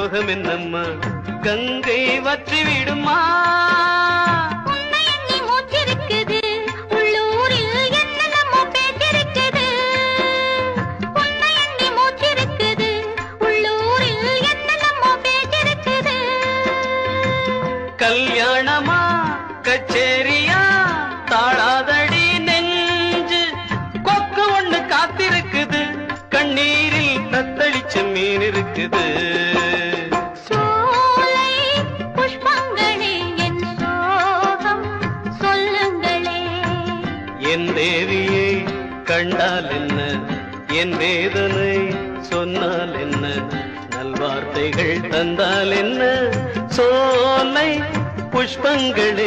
சோகம் என்னம்மா கங்கை வற்றி விடுமா கல்யாணமா கச்சேரியா தாழாதடி நெஞ்சு கொக்கு ஒண்ணு காத்திருக்குது கண்ணீரில் தத்தளிச்ச மீன் இருக்குது சோலை புஷ்பங்களே என் சோகம் சொல்லுங்களே என் தேவியை கண்டால் என்ன என் வேதனை சொன்னால் என்ன நல்வார்த்தைகள் தந்தால் என்ன சோலை புஷ்பங்களே